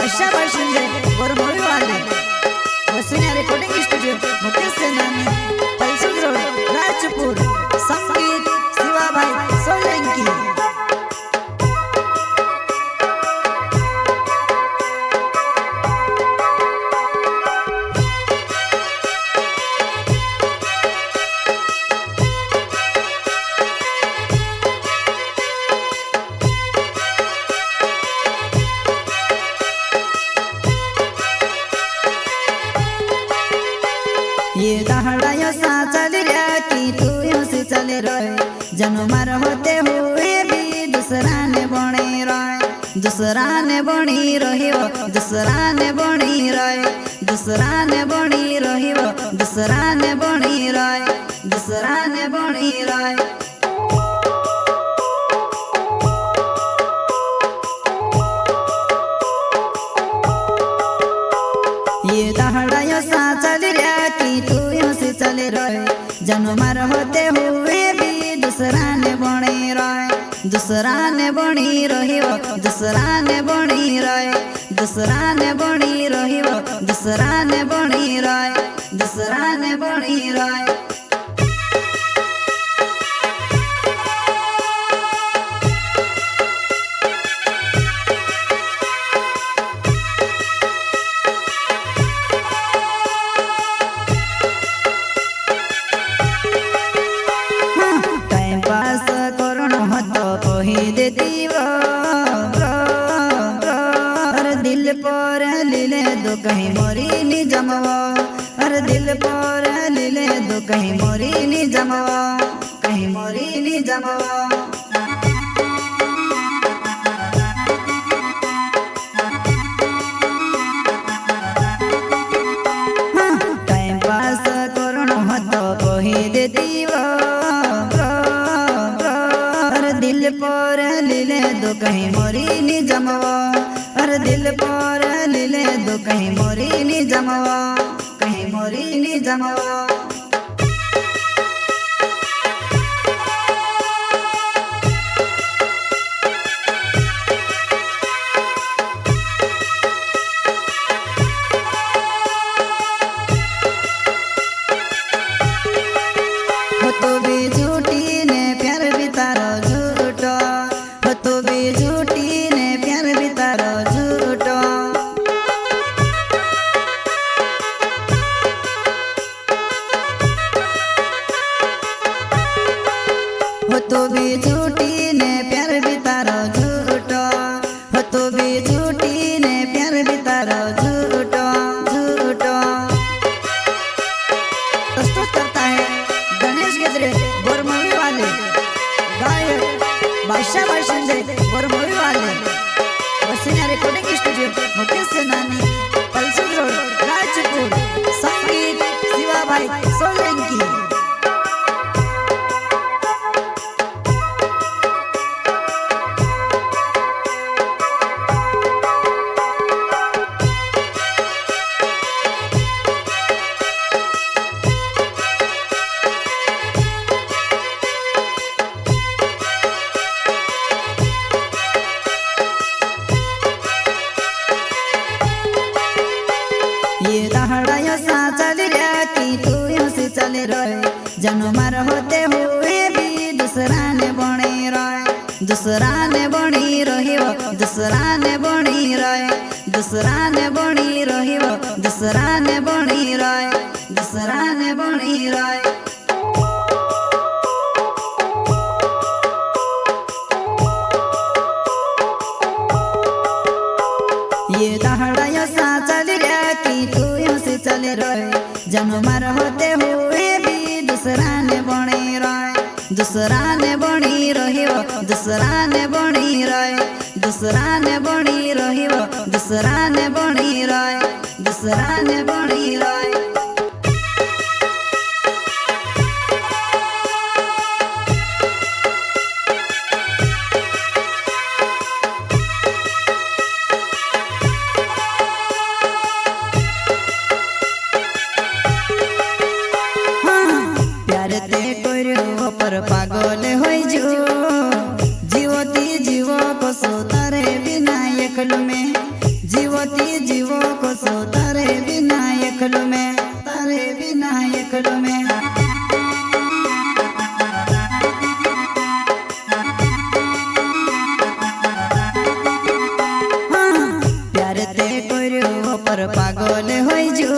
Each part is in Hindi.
बादशाह बाशिंदे बरमोरी वाले वसुनिया रिकॉर्डिंग स्टूडियो मुकेश सेनानी पलसद रोड राजपुर संगीत शिवा भाई सोलंकी। ये दहाड़ा सा चल रहा कि तू यूं से चले रहे जन्मार होते हुए भी दूसरा ने बनी रहे दूसरा ने बनी रही वो दूसरा ने बनी रहे दूसरा ने बनी रही वो दूसरा ने बनी रहे दूसरा ने बनी रहे। ये दहाड़ा सा चल रहा कि तू यूं से चले रहे जन्मार होते हुए भी दूसरा ने बनी रहे दूसरा ने बनी रही वो दूसरा ने बनी रहे दूसरा ने बनी रही वो दूसरा ने बनी रहे दूसरा ने बनी रहे। देती वो अरे दिल पर लीले दो कहीं मोरी नी जमवा अरे दिल पर लीले दो कहीं मोरी नी जमवा कहीं मोरी नी जमवा। टाइम पास करो तो कही देती वो दिल पर लीले दो कहीं मोरी नी जमवा अरे दिल पर लीले दो कहीं मोरी नी जमवा कहीं मोरी नी जमवा। तो भी झूठी ने प्यार भी तारो झूठो हो तो भी झूठी ने प्यार भी तारो झूठो हो तो भी झूठी ने प्यार भी तारो झूठो हो तो भी झूठी ने प्यार भी तारो झूठो झूठो। प्रस्तुत करता है गणेश गेजरे बरमोरी वाले गायक बादशाह बाशिंदे बरमोरी वाले वसुनिया रिकॉर्डिंग स्टूडियो मुकेश सेनानी पलसद रोड राजपुर संगीत शिवा भाई सोलंकी। ये दहाड़ा सा चल रहा कि तू यूं से चले रहे जन्मार होते हुए भी दूसरा ने बनी रहे दूसरा ने बनी रही वो दूसरा ने बनी रहे दूसरा ने बनी रही वो दूसरा ने बनी रहे दूसरा ने बनी रहे। ये दहाड़ा सा चल रहा कि तू यूं से चले रहे जन्मार होते हुए भी दूसरा ने बनी रहे दूसरा ने बनी रही वो दूसरा ने बनी रहे दूसरा ने बनी रही वो दूसरा ने बनी रहे दूसरा ने बनी रहे। पर पागल हो जीवती जीव को सोतारे बिना एकल में जीवती एकलो में। प्यार ते कर्यो पर पागल होई जो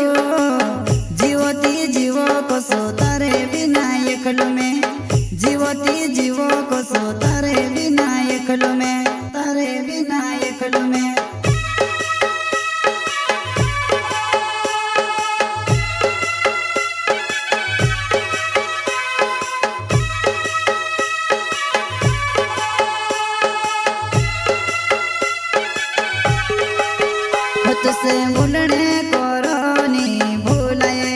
जीवती जीवो को सो तारे बिना एकलो में। जीवती जीवो को सो तारे बिना एकलो में, तारे बिना एकलो में। तुझसे भूलने कोरोनी भूलाए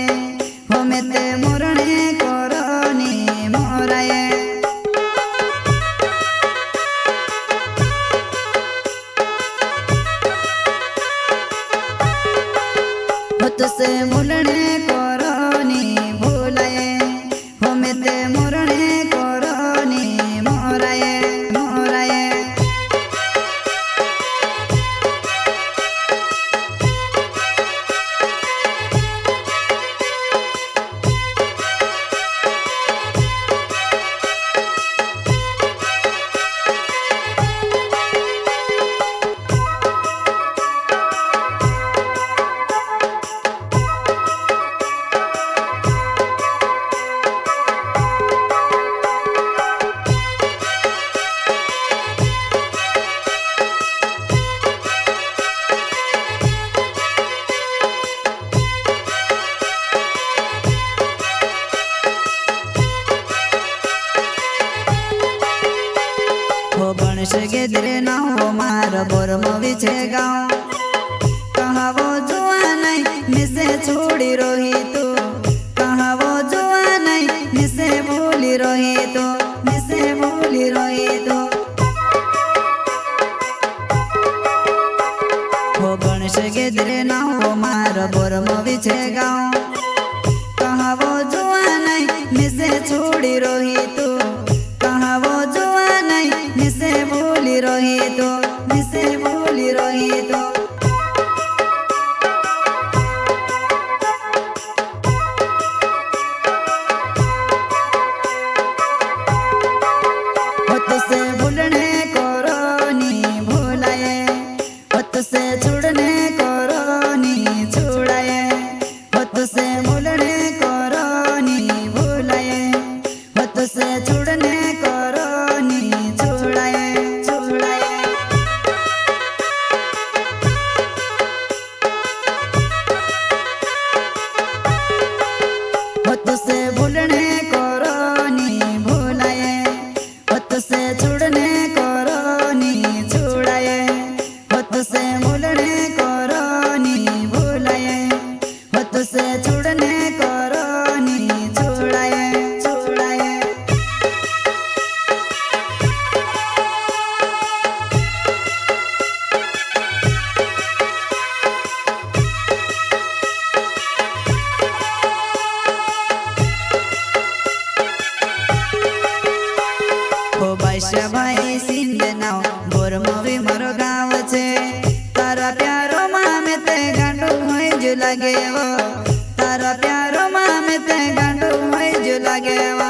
हो मैं ते मोरने कोरोनी मोराए। तुझसे भूलने कोरोनी भूलाए हो मैं ते मोरने कोरोनी मोराए मोराए। गणेश गेदरे ना हो मार बोरमो विचे गाँव कहा वो जुआ नहीं मिसे छोड़ी रोही तू। कहा वो जुआ नहीं मिसे भूली रोही तू, मिसे भूली रोही तू। हो गणेश गेदरे ना हो मार बोरमो विचे गाँव कहा वो जुआ नहीं मिसे छोड़ी रोही तू। कहा वो जुआ नहीं मिसे भूली रोही तो, मिसे भूली रोही तो। तुझसे भूलने कोरोनी भूलाए तुझसे छुड़ने कोरोनी छुड़ाए। तुझसे भूलने कोरोनी भूलाए तुझसे छुड़ने कोरोनी छुड़ाए छुड़ाए। तुझसे भूलने कोरोनी भूलाए तुझसे छुड़ने कोरोनी छुड़ाए। तुझसे भूलने कोरोनी भूलाए तुझसे छुड़ने कोरोनी छुड़ाए छुड़ाए। हो बैश्य भाई सिंधे नाव बोरमो भी मारो गाँव छे। तारा प्यारो माँ में ते गांडू होई जो लागे वो। तारा प्यारो माँ में ते गांडू होई जो लागे वो।